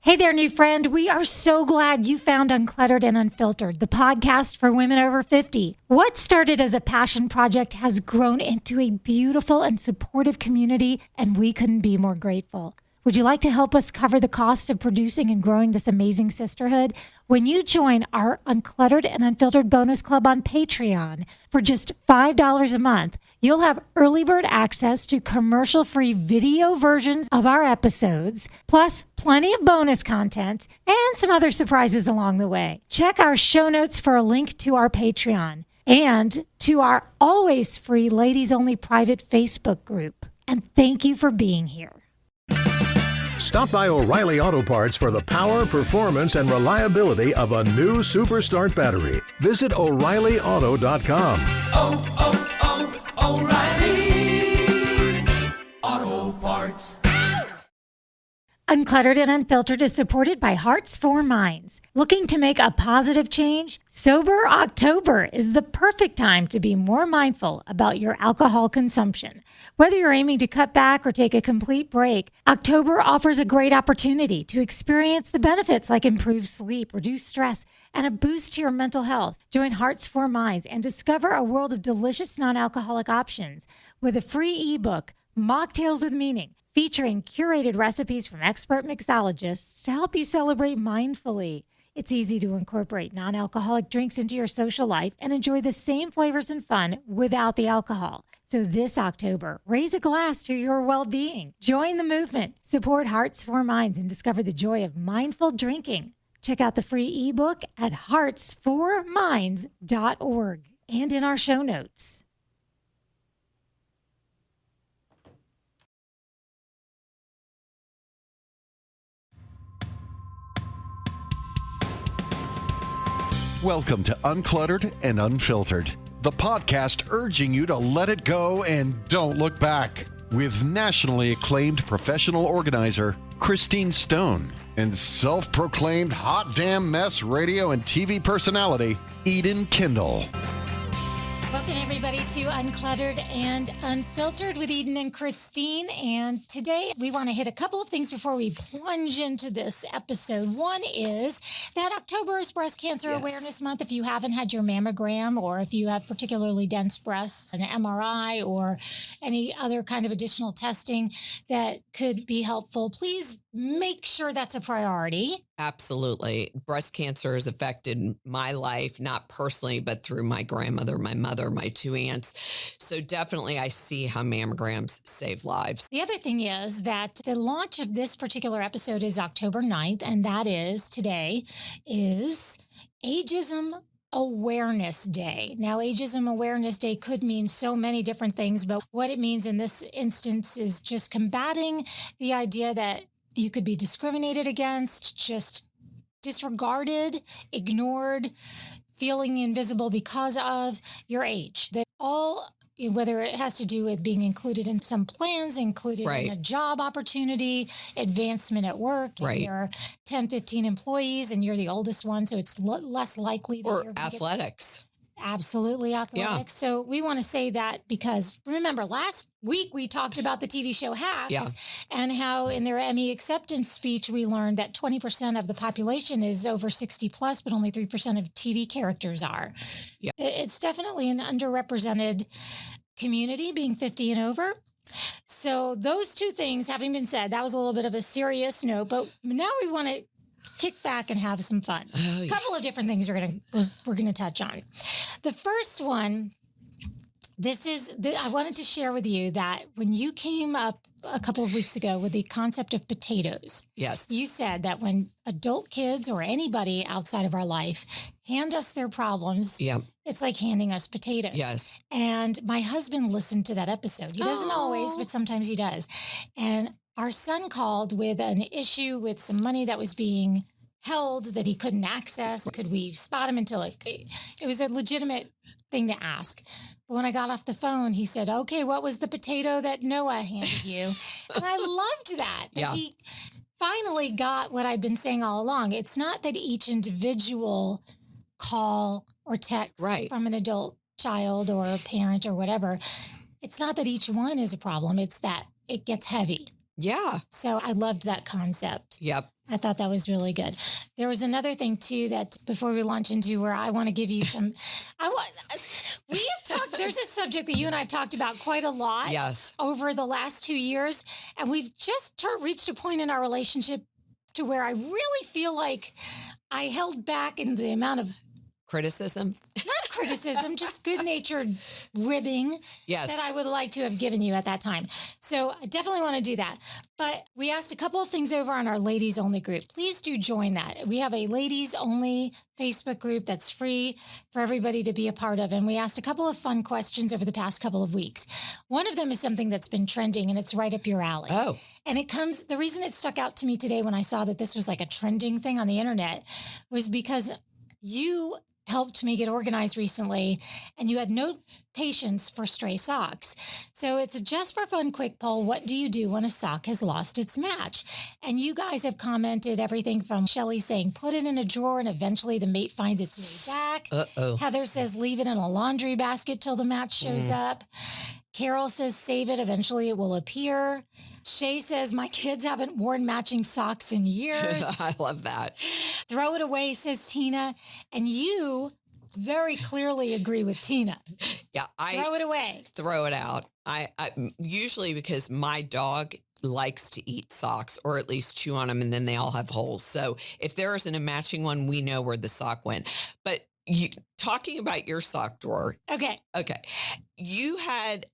Hey there, new friend. We are so glad you found Uncluttered and Unfiltered, the podcast for women over 50. What started as a passion project has grown into a beautiful and supportive community, and we couldn't be more grateful. Would you like to help us cover the cost of producing and growing this amazing sisterhood? When you join our Uncluttered and Unfiltered bonus club on Patreon for just $5 a month, you'll have early bird access to commercial-free video versions of our episodes, plus plenty of bonus content and some other surprises along the way. Check our show notes for a link to our Patreon and to our always free ladies-only private Facebook group. And thank you for being here. Stop by O'Reilly Auto Parts for the power, performance, and reliability of a new Super Start battery. Visit O'ReillyAuto.com. O'Reilly Auto Parts. Uncluttered and Unfiltered is supported by Hearts for Minds. Looking to make a positive change? Sober October is the perfect time to be more mindful about your alcohol consumption. Whether you're aiming to cut back or take a complete break, October offers a great opportunity to experience the benefits like improved sleep, reduced stress, and a boost to your mental health. Join Hearts for Minds and discover a world of delicious non-alcoholic options with a free ebook, Mocktails with Meaning, featuring curated recipes from expert mixologists to help you celebrate mindfully. It's easy to incorporate non-alcoholic drinks into your social life and enjoy the same flavors and fun without the alcohol. So this October, raise a glass to your well-being. Join the movement, support Hearts for Minds, and discover the joy of mindful drinking. Check out the free ebook at heartsforminds.org and in our show notes. Welcome to Uncluttered and Unfiltered, the podcast urging you to let it go and don't look back, with nationally acclaimed professional organizer Christine Stone and self-proclaimed hot damn mess radio and TV personality Eden Kendall. Welcome, everybody, to Uncluttered and Unfiltered with Eden and Christine. And today we want to hit a couple of things before we plunge into this episode. One is that October is Breast Cancer Awareness Month. If you haven't had your mammogram, or if you have particularly dense breasts, an MRI, or any other kind of additional testing that could be helpful, please make sure that's a priority. Absolutely. Breast cancer has affected my life, not personally, but through my grandmother, my mother, my two aunts. So definitely I see how mammograms save lives. The other thing is that the launch of this particular episode is October 9th, and that is today is Ageism Awareness Day. Now, Ageism Awareness Day could mean so many different things, but what it means in this instance is just combating the idea that you could be discriminated against, just disregarded, ignored, feeling invisible because of your age. That all, whether it has to do with being included in some plans, included in a job opportunity, advancement at work, Right. There are 10, 15 employees and you're the oldest one, so it's less likely that Or you're gonna athletics. Absolutely athletics. Yeah. So we want to say that because remember last week we talked about the TV show Hacks and how in their Emmy acceptance speech we learned that 20% of the population is over 60 plus, but only 3% of TV characters are. Yeah. It's definitely an underrepresented community, being 50 and over. So those two things having been said, that was a little bit of a serious note, but now we want to kick back and have some fun. A couple of different things we're gonna touch on. The first one, I wanted to share with you that when you came up a couple of weeks ago with the concept of potatoes, Yes. you said that when adult kids or anybody outside of our life hand us their problems, Yeah. it's like handing us potatoes. Yes. And my husband listened to that episode. He doesn't always, but sometimes he does. And our son called with an issue with some money that was being held that he couldn't access. Could we spot him until it was a legitimate thing to ask. But when I got off the phone, he said, okay, what was the potato that Noah handed you? And I loved that. Yeah. He finally got what I've been saying all along. It's not that each individual call or text from an adult child or a parent or whatever. It's not that each one is a problem. It's that it gets heavy. Yeah. So I loved that concept. Yep. I thought that was really good. There was another thing too that before we launch into where I want to give you some, we have talked, there's a subject that you and I have talked about quite a lot over the last 2 years. And we've just reached a point in our relationship to where I really feel like I held back in the amount of criticism. Not criticism, just good-natured ribbing that I would like to have given you at that time. So I definitely want to do that. But we asked a couple of things over on our ladies only group. Please do join that. We have a ladies only Facebook group that's free for everybody to be a part of. And we asked a couple of fun questions over the past couple of weeks. One of them is something that's been trending and it's right up your alley. Oh. And the reason it stuck out to me today when I saw that this was like a trending thing on the internet was because you helped me get organized recently, and you had no patience for stray socks. So it's a just for fun quick poll. What do you do when a sock has lost its match? And you guys have commented everything from Shelly saying, put it in a drawer and eventually the mate finds its way back. Uh-oh. Heather says, leave it in a laundry basket till the match shows up. Carol says, save it. Eventually it will appear. Shay says, my kids haven't worn matching socks in years. I love that. Throw it away, says Tina. And you very clearly agree with Tina. Yeah. Throw it away. Throw it out. I usually because my dog likes to eat socks or at least chew on them and then they all have holes. So if there isn't a matching one, we know where the sock went. But talking about your sock drawer. Okay. You had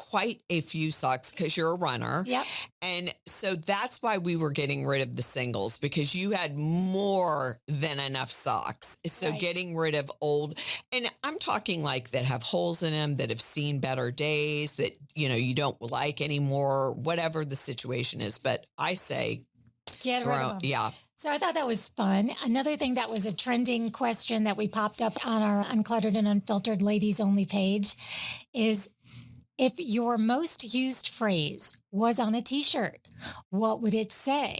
quite a few socks because you're a runner. Yep. And so that's why we were getting rid of the singles because you had more than enough socks. So getting rid of old, and I'm talking like that have holes in them, that have seen better days, that, you don't like anymore, whatever the situation is. But I say, get rid of them. Yeah. So I thought that was fun. Another thing that was a trending question that we popped up on our Uncluttered and Unfiltered ladies only page is, if your most used phrase was on a t-shirt, what would it say?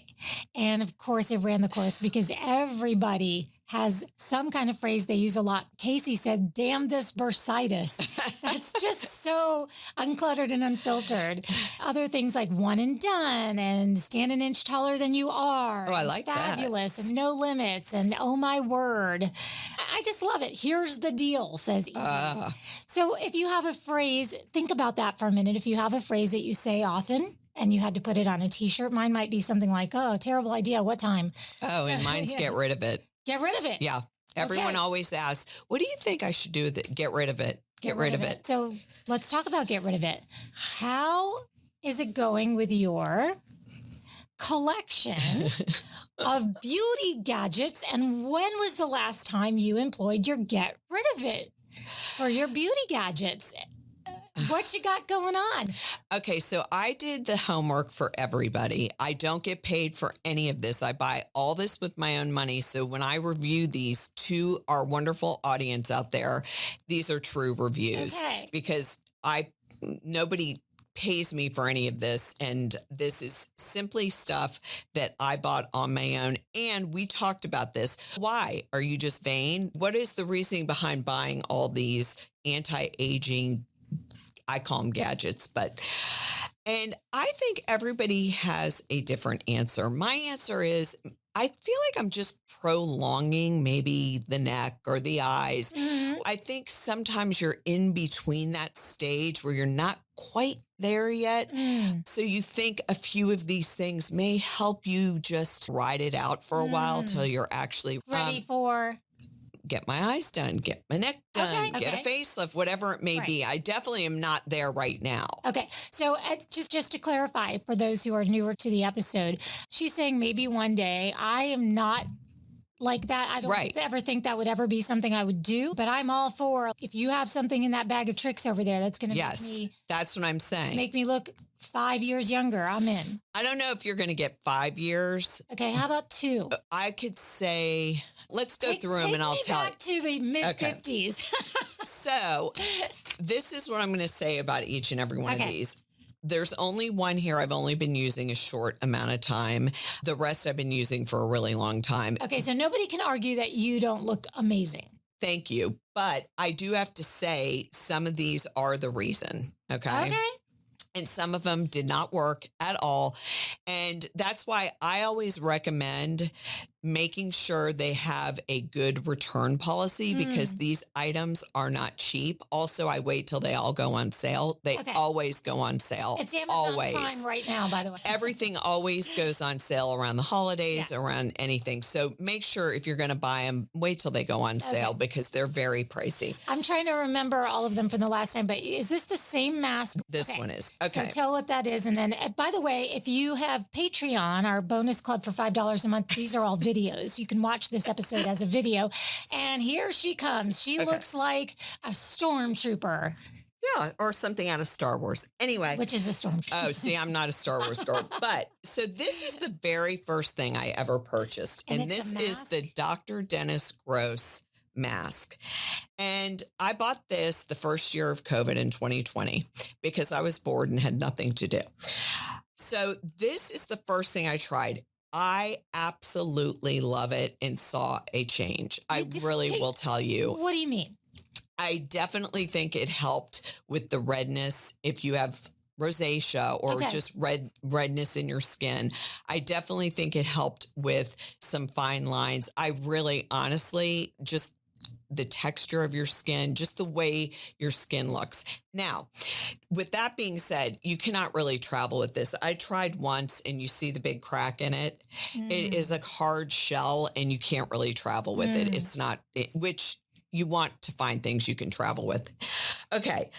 And of course, it ran the course because everybody has some kind of phrase they use a lot. Casey said, damn this bursitis. That's just so uncluttered and unfiltered. Other things like one and done and stand an inch taller than you are. Oh, I like fabulous that. And no limits and oh my word. I just love it. Here's the deal, says Edie. So if you have a phrase, think about that for a minute. If you have a phrase that you say often, and you had to put it on a t-shirt, mine might be something like, oh, terrible idea. What time? Oh, and mine's get rid of it. Get rid of it. Yeah. Everyone always asks, what do you think I should do with it? Get rid of it. Get rid of it. So let's talk about get rid of it. How is it going with your collection of beauty gadgets? And when was the last time you employed your get rid of it for your beauty gadgets? What you got going on? Okay, so I did the homework for everybody. I don't get paid for any of this. I buy all this with my own money. So when I review these to our wonderful audience out there, these are true reviews because nobody pays me for any of this. And this is simply stuff that I bought on my own. And we talked about this. Why? Are you just vain? What is the reasoning behind buying all these anti-aging, I call them gadgets, and I think everybody has a different answer. My answer is, I feel like I'm just prolonging maybe the neck or the eyes. Mm-hmm. I think sometimes you're in between that stage where you're not quite there yet. So you think a few of these things may help you just ride it out for a while till you're actually ready for... Get my eyes done, get my neck done, get a facelift, whatever it may be. I definitely am not there right now. Okay. So just to clarify for those who are newer to the episode, she's saying maybe one day. I am not like that. I don't ever think that would ever be something I would do, but I'm all for if you have something in that bag of tricks over there that's going to make me... That's what I'm saying. Make me look 5 years younger. I'm in. I don't know if you're going to get 5 years. Okay. How about 2? I could say... Let's go through them and I'll tell you. Back to the mid-50s. So this is what I'm going to say about each and every one of these. There's only one here I've only been using a short amount of time. The rest I've been using for a really long time. Okay, so nobody can argue that you don't look amazing. Thank you. But I do have to say some of these are the reason. Okay. And some of them did not work at all. And that's why I always recommend making sure they have a good return policy because these items are not cheap. Also, I wait till they all go on sale. They always go on sale. It's Amazon always. Prime right now, by the way. Everything always goes on sale around the holidays, around anything. So make sure if you're going to buy them, wait till they go on sale because they're very pricey. I'm trying to remember all of them from the last time, but is this the same mask? This one is. Okay. So tell what that is. And then, by the way, if you have Patreon, our bonus club for $5 a month, these are all videos. You can watch this episode as a video. And here she comes. She looks like a stormtrooper. Yeah, or something out of Star Wars. Anyway. Which is a stormtrooper. Oh, see, I'm not a Star Wars girl. But so this is the very first thing I ever purchased. And this is the Dr. Dennis Gross mask. And I bought this the first year of COVID in 2020 because I was bored and had nothing to do. So this is the first thing I tried. I absolutely love it and saw a change. I really will tell you. What do you mean? I definitely think it helped with the redness if you have rosacea or just redness in your skin. I definitely think it helped with some fine lines. I really honestly just the texture of your skin, just the way your skin looks. Now, with that being said, you cannot really travel with this. I tried once and you see the big crack in it. It is a hard shell and you can't really travel with it. It's not, which you want to find things you can travel with. Okay.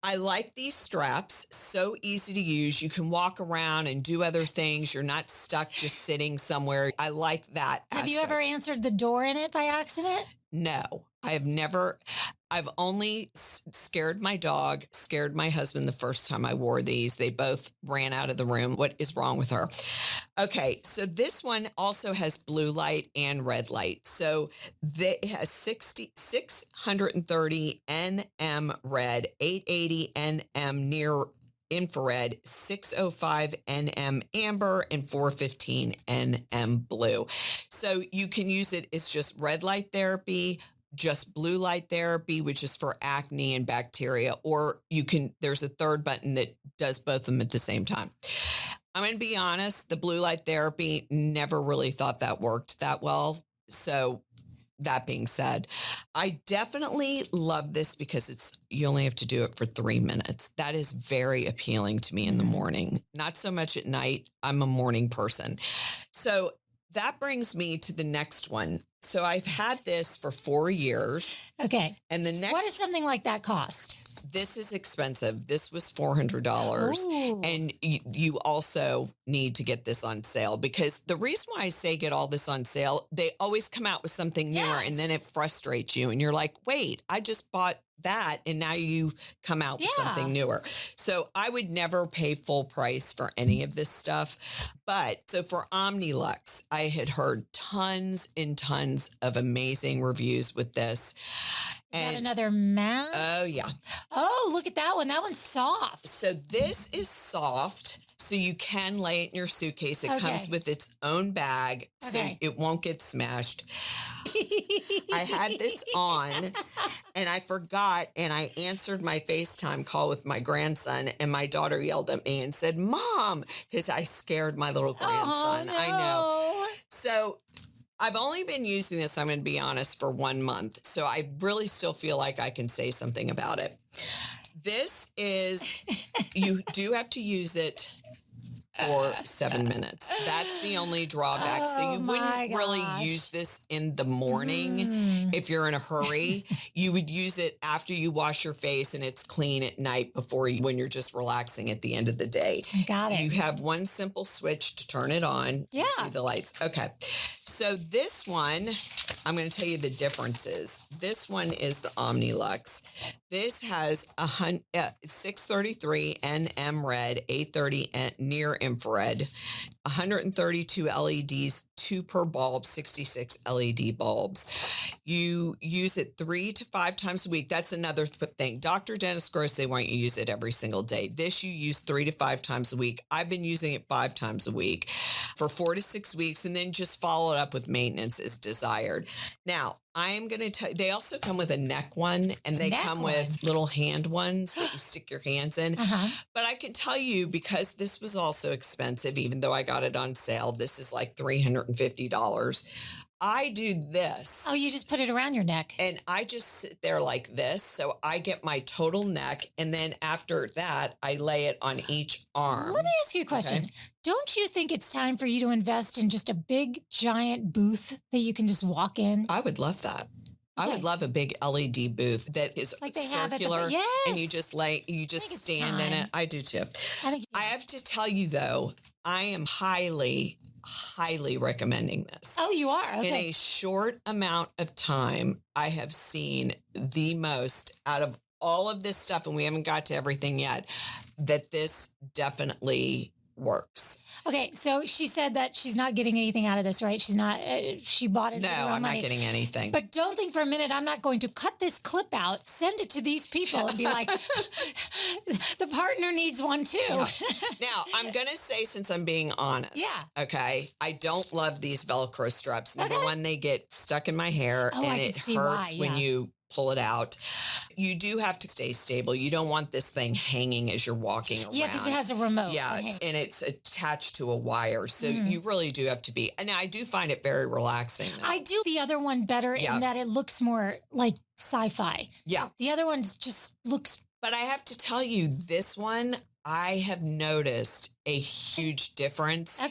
I like these straps. So easy to use. You can walk around and do other things. You're not stuck just sitting somewhere. I like that aspect. Have you ever answered the door in it by accident? No, I have never. I've only scared my dog, scared my husband the first time I wore these. They both ran out of the room. What is wrong with her? Okay, so this one also has blue light and red light. So it has 630 nm red, 880 nm near infrared, 605 nm amber, and 415 nm blue. So you can use it as just red light therapy, just blue light therapy, which is for acne and bacteria, or there's a third button that does both of them at the same time. I'm going to be honest, the blue light therapy, never really thought that worked that well. So that being said, I definitely love this because you only have to do it for 3 minutes. That is very appealing to me in the morning, not so much at night. I'm a morning person. So that brings me to the next one. So I've had this for 4 years. Okay. And the next, what does something like that cost? This is expensive. This was $400. Ooh. And you also need to get this on sale because the reason why I say get all this on sale, they always come out with something newer and then it frustrates you. And you're like, wait, I just bought that and now you come out with something newer. So I would never pay full price for any of this stuff. But so for Omnilux, I had heard tons and tons of amazing reviews with this. Is that another mask? Oh, yeah. Oh, look at that one. That one's soft. So this is soft. So you can lay it in your suitcase. It comes with its own bag. So it won't get smashed. I had this on and I forgot and I answered my FaceTime call with my grandson and my daughter yelled at me and said, Mom, because I scared my little grandson. Oh, no. I know. So I've only been using this, I'm going to be honest, for 1 month. So I really still feel like I can say something about it. This is, you do have to use it for 7 minutes. That's the only drawback. So you wouldn't really use this in the morning if you're in a hurry. You would use it after you wash your face and it's clean at night when you're just relaxing at the end of the day. Got it. You have one simple switch to turn it on. Yeah. You see the lights. Okay. So this one, I'm going to tell you the differences. This one is the Omnilux. This has 633 nm red, 830 near infrared, 132 LEDs, 2 per bulb, 66 LED bulbs. You use it 3 to 5 times a week. That's another thing. Dr. Dennis Gross, they want you to use it every single day. This you use 3 to 5 times a week. I've been using it 5 times a week for 4 to 6 weeks and then just follow it up with maintenance as desired. Now, I am going to tell you, they also come with a neck one, and they come with little hand ones that you stick your hands in. But I can tell you, because this was also expensive, even though I got it on sale, this is like $350. I do this. Oh, you just put it around your neck. And I just sit there like this. So I get my total neck. And then after that, I lay it on each arm. Let me ask you a question. Okay. Don't you think it's time for you to invest in just a big, giant booth that you can just walk in? I would love that. I would love a big LED booth that is like circular, and you just stand in it. I do too. I have to tell you though, I am highly recommending this. Oh, you are? Okay. In a short amount of time, I have seen the most out of all of this stuff, and we haven't got to everything yet, that this definitely works. Okay, so she said that she's not getting anything out of this, right? She's not, she bought it. No, I'm not getting anything. But don't think for a minute I'm not going to cut this clip out, send it to these people and be like, the partner needs one too. Yeah. Now, I'm going to say, since I'm being honest, okay, I don't love these Velcro straps. Number one, they get stuck in my hair and it hurts when you pull it out. You do have to stay stable. You don't want this thing hanging as you're walking around. Yeah, because it has a remote. Yeah, and it's attached to a wire. So you really do have to be. And I do find it very relaxing, though. I do the other one better in that it looks more like sci-fi. Yeah. The other one just looks... But I have to tell you, this one, I have noticed a huge difference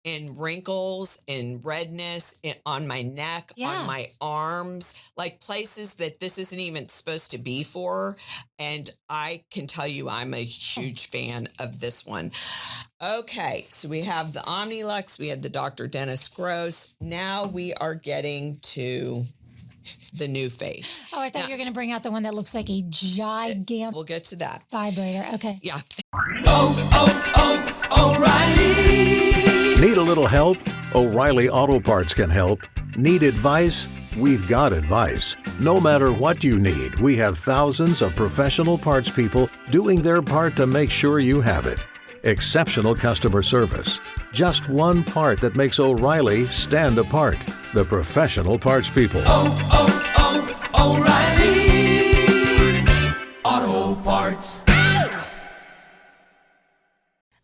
in wrinkles, in redness, on my neck, on my arms, like places that this isn't even supposed to be for. And I can tell you, I'm a huge fan of this one. Okay, so we have the Omnilux, we had the Dr. Dennis Gross. Now we are getting to the new face. Oh, I thought you were going to bring out the one that looks like a gigantic... We'll get to that. Vibrator. Okay. Yeah. O'Reilly. Need a little help? O'Reilly Auto Parts can help. Need advice? We've got advice. No matter what you need, we have thousands of professional parts people doing their part to make sure you have it. Exceptional customer service. Just one part that makes O'Reilly stand apart. The professional parts people. O'Reilly Auto Parts.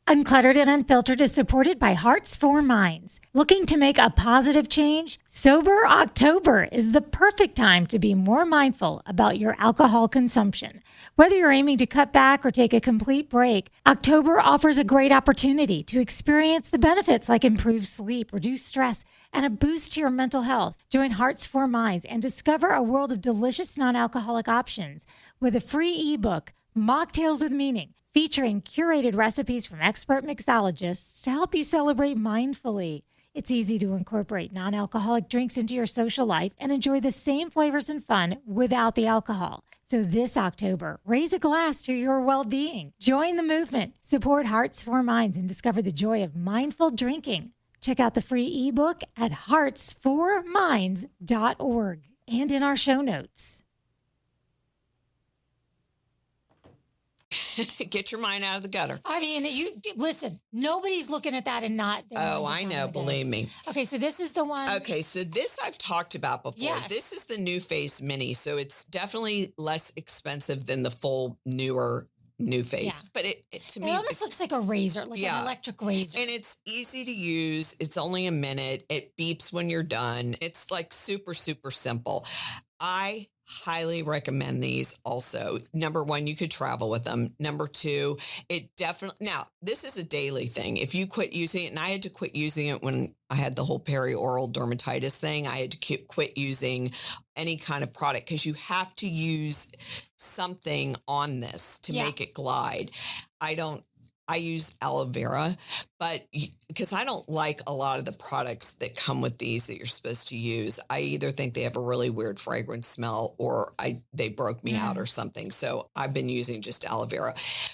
Uncluttered and Unfiltered is supported by Hearts for Minds. Looking to make a positive change? Sober October is the perfect time to be more mindful about your alcohol consumption. Whether you're aiming to cut back or take a complete break, October offers a great opportunity to experience the benefits like improved sleep, reduced stress, and a boost to your mental health. Join Hearts for Minds and discover a world of delicious non-alcoholic options with a free ebook, Mocktails with Meaning, featuring curated recipes from expert mixologists to help you celebrate mindfully. It's easy to incorporate non-alcoholic drinks into your social life and enjoy the same flavors and fun without the alcohol. So this October, raise a glass to your well-being. Join the movement. Support Hearts for Minds and discover the joy of mindful drinking. Check out the free ebook at heartsforminds.org and in our show notes. Get your mind out of the gutter. I mean, you listen, nobody's looking at that and not. Oh, I know. Believe me. Okay, so this is the one. Okay, so this I've talked about before. Yes. This is the New Face Mini. So it's definitely less expensive than the full newer New Face. But it to me, it almost looks like a razor, like an electric razor. And it's easy to use. It's only a minute. It beeps when you're done. It's like super, super simple. I highly recommend these also. Number one, you could travel with them. Number two, it definitely, now this is a daily thing. If you quit using it, and I had to quit using it when I had the whole perioral dermatitis thing, I had to quit using any kind of product because you have to use something on this to make it glide. I use aloe vera, but because I don't like a lot of the products that come with these that you're supposed to use. I either think they have a really weird fragrance smell or they broke me out or something. So I've been using just aloe vera.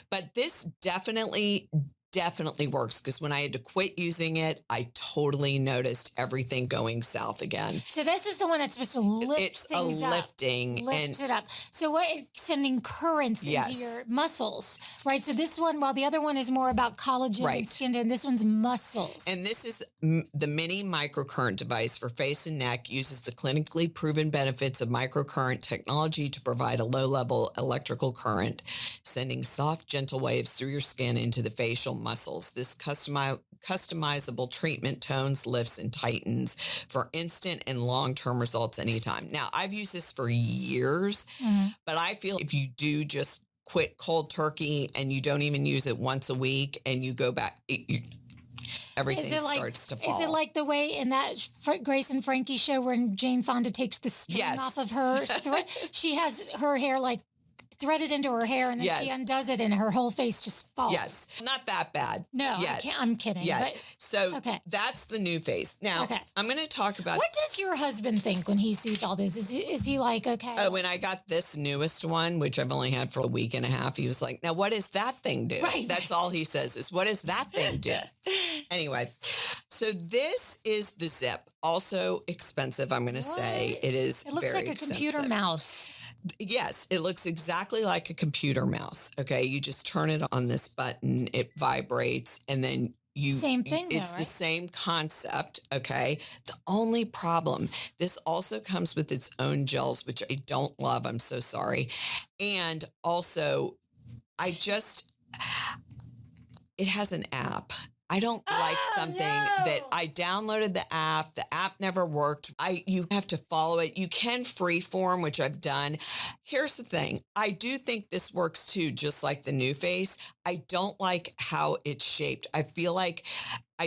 But this definitely definitely works because when I had to quit using it, I totally noticed everything going south again. So this is the one that's supposed to lift It's things a lifting. up. Lift it up. So what? It's sending currents into your muscles, right? So this one, while the other one is more about collagen and skin, and this one's muscles. And this is the mini microcurrent device for face and neck, uses the clinically proven benefits of microcurrent technology to provide a low-level electrical current, sending soft, gentle waves through your skin into the facial muscles. This customizable treatment tones, lifts, and tightens for instant and long-term results anytime. Now, I've used this for years, but I feel if you do just quit cold turkey and you don't even use it once a week and you go back, everything starts to fall. Is it like the way in that Grace and Frankie show when Jane Fonda takes the string off of her thread? She has her hair like threaded into her hair and then she undoes it and her whole face just falls. Yes. Not that bad. No, I'm kidding. Yeah. But, so that's the new face. Now, I'm going to talk about... What does your husband think when he sees all this? Is he like, okay? Oh, when I got this newest one, which I've only had for a week and a half, he was like, now what does that thing do? Right. That's all he says is, what does that thing do? Anyway, so this is the Zip. Also expensive, I'm going to say. It is very expensive. It looks like a computer mouse. Yes, it looks exactly like a computer mouse. Okay, you just turn it on this button, it vibrates, and then same thing. It's the same concept. Okay. The only problem, this also comes with its own gels, which I don't love. I'm so sorry. And also, it has an app. I don't like something that I downloaded the app never worked. You have to follow it. You can freeform, which I've done. Here's the thing. I do think this works too, just like the new face. I don't like how it's shaped. I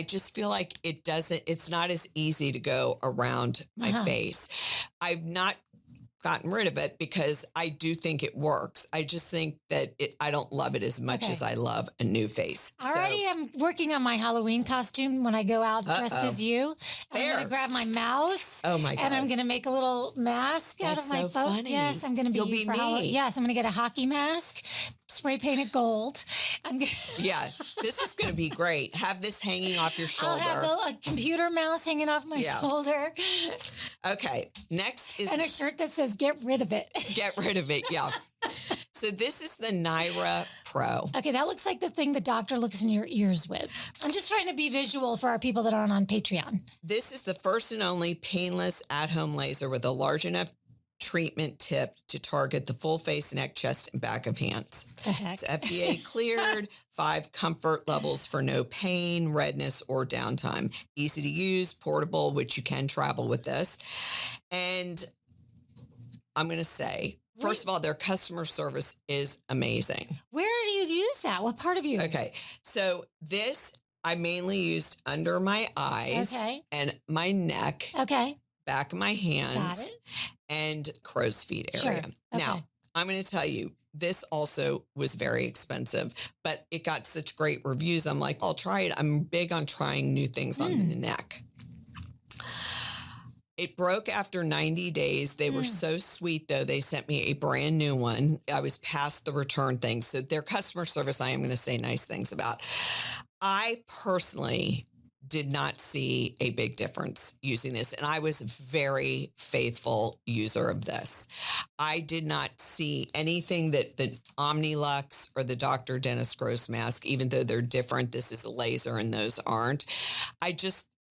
just feel like it's not as easy to go around my face. I've not gotten rid of it because I do think it works. I just think that I don't love it as much as I love a new face. Already I'm working on my Halloween costume when I go out dressed as you. I'm going to grab my mouse. Oh my God. And I'm going to make a little mask out of my phone. Funny. Yes, I'm going to be for Halloween. Yes, I'm going to get a hockey mask, spray paint it gold. Yeah, this is going to be great. Have this hanging off your shoulder. I'll have a computer mouse hanging off my shoulder. Okay, next is... And a shirt that says, get rid of it. Get rid of it, yeah. So this is the Naira Pro. Okay, that looks like the thing the doctor looks in your ears with. I'm just trying to be visual for our people that aren't on Patreon. This is the first and only painless at-home laser with a large enough treatment tip to target the full face, neck, chest, and back of hands. It's FDA cleared, 5 comfort levels for no pain, redness, or downtime. Easy to use, portable, which you can travel with this. And I'm going to say, first of all, their customer service is amazing. Where do you use that? What part of you? Okay. So this I mainly used under my eyes and my neck. Okay. Back of my hands and crow's feet area. Sure. Now, I'm going to tell you, this also was very expensive, but it got such great reviews. I'm like, I'll try it. I'm big on trying new things on the neck. It broke after 90 days. They were so sweet, though. They sent me a brand new one. I was past the return thing. So their customer service, I am going to say nice things about. I personally did not see a big difference using this. And I was a very faithful user of this. I did not see anything that the Omnilux or the Dr. Dennis Gross mask, even though they're different, this is a laser and those aren't.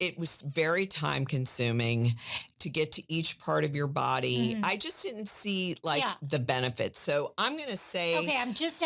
It was very time consuming to get to each part of your body. I just didn't see the benefits. So I'm going to say, okay, I'm just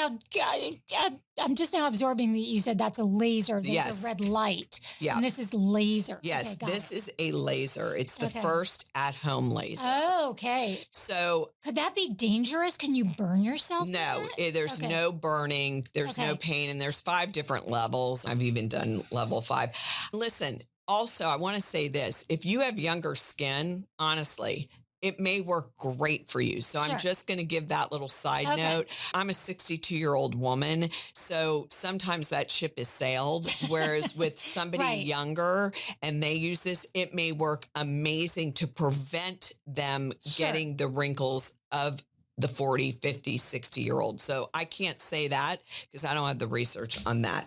now absorbing that you said that's a laser. There's a red light. Yeah. And this is laser. Yes, okay, this is a laser. It's the first at-home laser. Oh, okay. So could that be dangerous? Can you burn yourself? No, there's no burning. There's no pain. And there's 5 different levels. I've even done level 5. Listen, also, I want to say this. If you have younger skin, honestly, it may work great for you. So I'm just going to give that little side note. I'm a 62-year-old woman, so sometimes that ship is sailed. Whereas with somebody younger and they use this, it may work amazing to prevent them getting the wrinkles of the 40, 50, 60-year-old. So I can't say that because I don't have the research on that.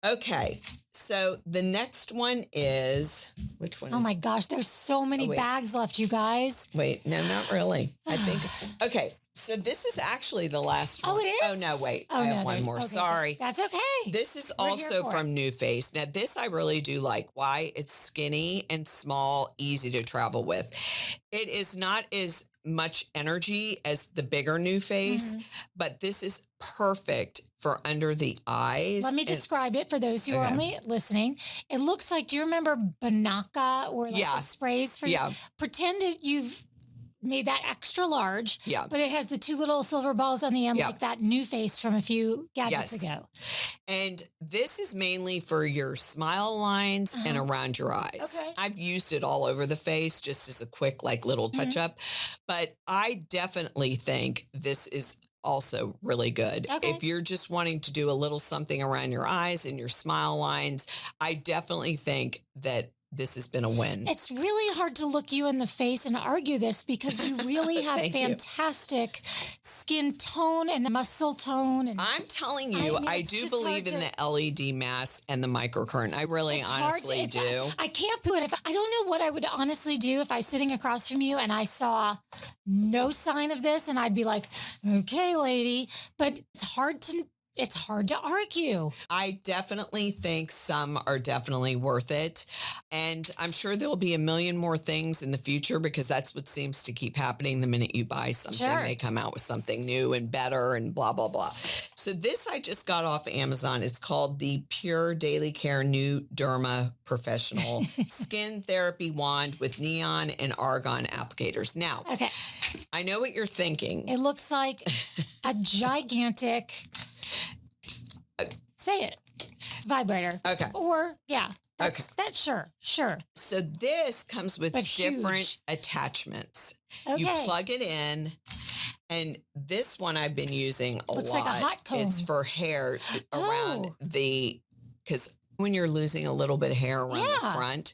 Okay. So the next one is, which one? Oh my gosh, there's so many bags left, you guys. Wait, no, not really. I think, okay. So this is actually the last one. Oh, it is? Oh, no, wait. I have one more. Okay, Sorry. That's okay. This is also from New Face. Now, this I really do like. Why? It's skinny and small, easy to travel with. It is not as much energy as the bigger New Face, but this is perfect for under the eyes. Let me describe it for those who are only listening. It looks like, do you remember Banaka or like the sprays? Pretend that you've made that extra large, but it has the two little silver balls on the end, like that New Face from a few gadgets ago. And this is mainly for your smile lines and around your eyes. Okay. I've used it all over the face just as a quick, like little touch up, but I definitely think this is also really good. Okay. If you're just wanting to do a little something around your eyes and your smile lines, I definitely think that this has been a win. It's really hard to look you in the face and argue this because you really have fantastic skin tone and muscle tone. And I'm telling you, I do believe in the LED mask and the microcurrent. I really honestly do. I can't put it. I don't know what I would honestly do if I was sitting across from you and I saw no sign of this and I'd be like, okay, lady, but it's hard to argue. I definitely think some are definitely worth it. And I'm sure there'll be a million more things in the future because that's what seems to keep happening the minute you buy something. They come out with something new and better and blah, blah, blah. So this I just got off Amazon. It's called the Pure Daily Care New Derma Professional Skin Therapy Wand with neon and argon applicators. Now, I know what you're thinking. It looks like a gigantic... Say it. Vibrator. Okay. Or, that's sure. So this comes with different attachments. You plug it in, and this one I've been using a lot. Looks like a hot comb. It's for hair around because when you're losing a little bit of hair around the front,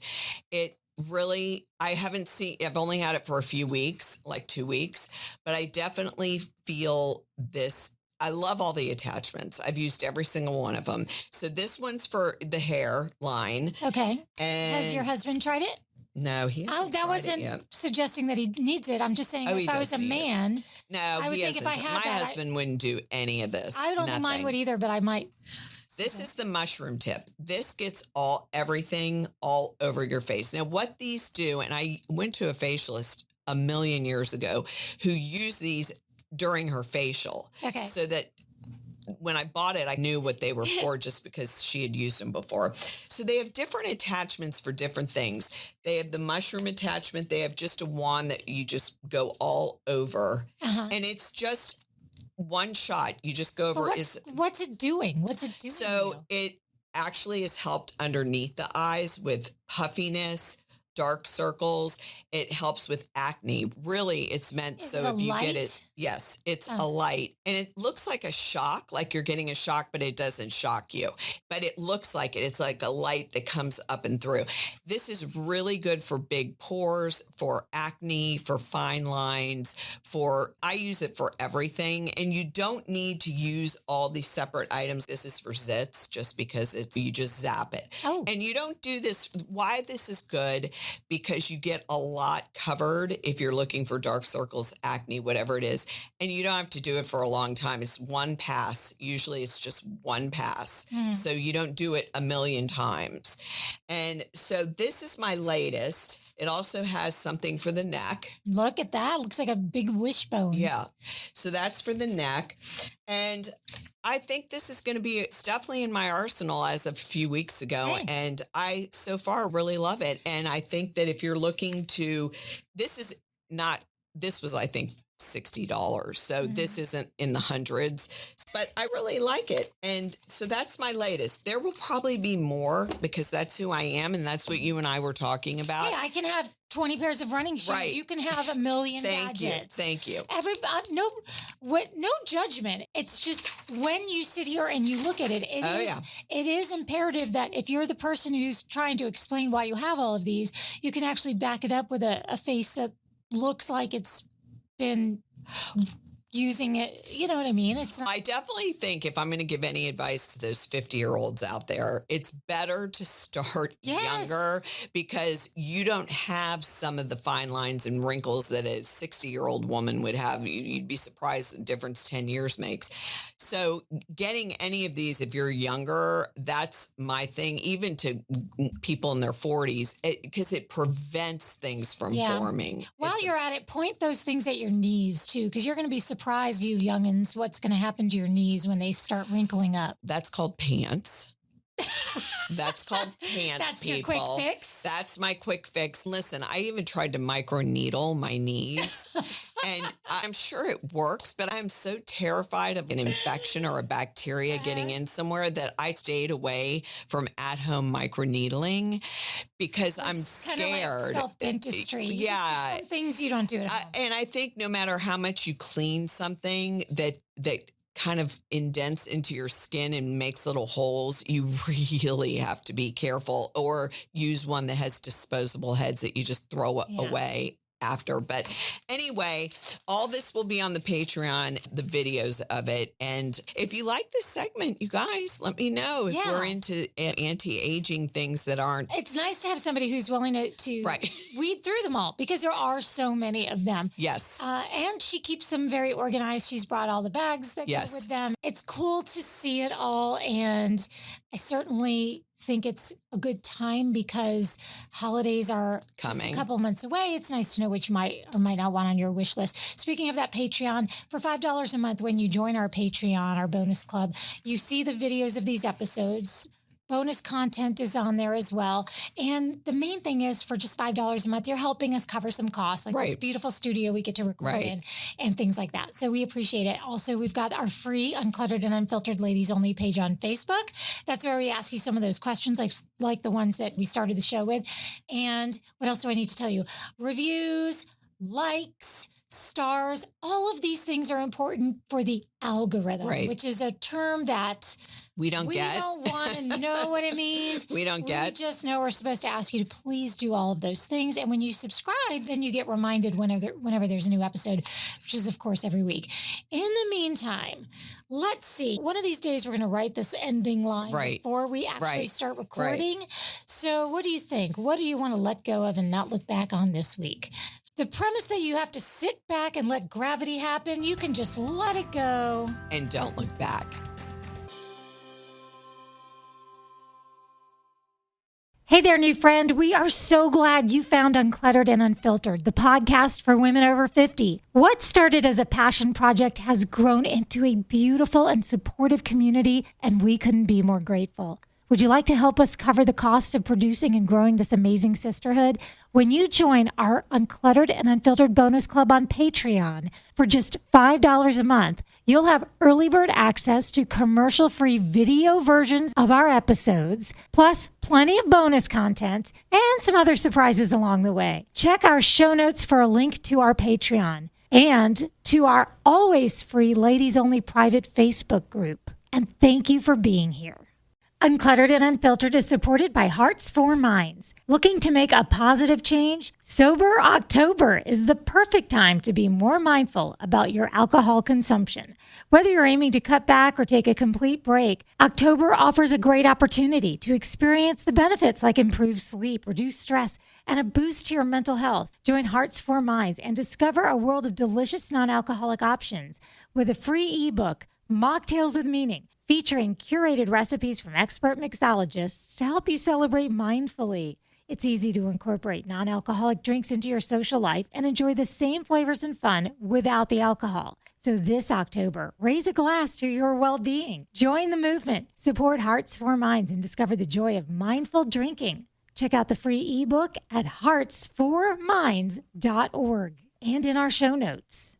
it really, I've only had it for a few weeks, like 2 weeks, but I definitely feel this. I love all the attachments. I've used every single one of them. So this one's for the hair line. Okay. And has your husband tried it? No, he hasn't. That wasn't suggesting that he needs it. I'm just saying if I was a man, I would think if I had my husband wouldn't do any of this. I don't think mine would either, but I might. This is the mushroom tip. This gets everything all over your face. Now, what these do, and I went to a facialist a million years ago who used these during her facial. Okay. So that when I bought it, I knew what they were for just because she had used them before. So they have different attachments for different things. They have the mushroom attachment. They have just a wand that you just go all over. And it's just one shot. You just go over. What's it doing? So it actually has helped underneath the eyes with puffiness, dark circles. It helps with acne. Really, it's meant so if you get it, yes, it's a light. And it looks like a shock, like you're getting a shock, but it doesn't shock you. But it looks like it. It's like a light that comes up and through. This is really good for big pores, for acne, for fine lines, I use it for everything. And you don't need to use all these separate items. This is for zits just because you just zap it. And you don't do this. Why this is good? Because you get a lot covered if you're looking for dark circles, acne, whatever it is. And you don't have to do it for a long time. It's one pass. Usually it's just one pass. So you don't do it a million times. And so this is my latest. It also has something for the neck. Look at that. Looks like a big wishbone. Yeah. So that's for the neck. And I think this is going to be, it's definitely in my arsenal as of a few weeks ago. And I, so far, really love it. And I think that if you're looking to, this was, I think, $60. So this isn't in the hundreds, but I really like it. And so that's my latest. There will probably be more because that's who I am. And that's what you and I were talking about. Hey, I can have 20 pairs of running shoes. Right. You can have a million gadgets. Thank you. No judgment. It's just when you sit here and you look at it, it is imperative that if you're the person who's trying to explain why you have all of these, you can actually back it up with a face that looks like it's been using it. You know what I mean? It's not. I definitely think if I'm going to give any advice to those 50-year-olds out there, it's better to start younger because you don't have some of the fine lines and wrinkles that a 60-year-old woman would have. You'd be surprised the difference 10 years makes. So getting any of these, if you're younger, that's my thing, even to people in their 40s, because it prevents things from forming. While you're at it, point those things at your knees too, because you're going to be surprised, you youngins, what's going to happen to your knees when they start wrinkling up. That's called pants. That's called pants, That's people. your quick fix? That's my quick fix. Listen, I even tried to micro needle my knees and I'm sure it works, but I'm so terrified of an infection or a bacteria getting in somewhere that I stayed away from at-home micro needling because I'm scared. Kind of like self-dentistry. Yeah. Some things you don't do at home. And I think no matter how much you clean something that kind of indents into your skin and makes little holes, you really have to be careful or use one that has disposable heads that you just throw away after. But anyway, all this will be on the Patreon, the videos of it. And if you like this segment, you guys, let me know if we're into anti-aging things that aren't. It's nice to have somebody who's willing to weed through them all because there are so many of them. Yes. And she keeps them very organized. She's brought all the bags that go with them. It's cool to see it all. And I certainly think it's a good time because holidays are coming just a couple months away. It's nice to know what you might or might not want on your wish list. Speaking of that Patreon, for $5 a month, when you join our Patreon, our bonus club, you see the videos of these episodes. Bonus content is on there as well. And the main thing is for just $5 a month, you're helping us cover some costs, like this beautiful studio we get to record in and things like that. So we appreciate it. Also, we've got our free Uncluttered and Unfiltered Ladies Only page on Facebook. That's where we ask you some of those questions, like the ones that we started the show with. And what else do I need to tell you? Reviews, likes, stars, all of these things are important for the algorithm, which is a term that we don't get. We don't want to know what it means. We just know we're supposed to ask you to please do all of those things. And when you subscribe, then you get reminded whenever there's a new episode, which is, of course, every week. In the meantime, let's see. One of these days, we're going to write this ending line before we actually start recording. So what do you think? What do you want to let go of and not look back on this week? The premise that you have to sit back and let gravity happen, you can just let it go. And don't look back. Hey there, new friend. We are so glad you found Uncluttered and Unfiltered, the podcast for women over 50. What started as a passion project has grown into a beautiful and supportive community, and we couldn't be more grateful. Would you like to help us cover the cost of producing and growing this amazing sisterhood? When you join our Uncluttered and Unfiltered bonus club on Patreon for just $5 a month, you'll have early bird access to commercial-free video versions of our episodes, plus plenty of bonus content and some other surprises along the way. Check our show notes for a link to our Patreon and to our always free ladies only private Facebook group. And thank you for being here. Uncluttered and Unfiltered is supported by Hearts for Minds. Looking to make a positive change? Sober October is the perfect time to be more mindful about your alcohol consumption. Whether you're aiming to cut back or take a complete break, October offers a great opportunity to experience the benefits like improved sleep, reduced stress, and a boost to your mental health. Join Hearts for Minds and discover a world of delicious non-alcoholic options with a free ebook, Mocktails with Meaning, featuring curated recipes from expert mixologists to help you celebrate mindfully. It's easy to incorporate non-alcoholic drinks into your social life and enjoy the same flavors and fun without the alcohol. So this October, raise a glass to your well-being. Join the movement, support Hearts for Minds, and discover the joy of mindful drinking. Check out the free ebook at heartsforminds.org and in our show notes.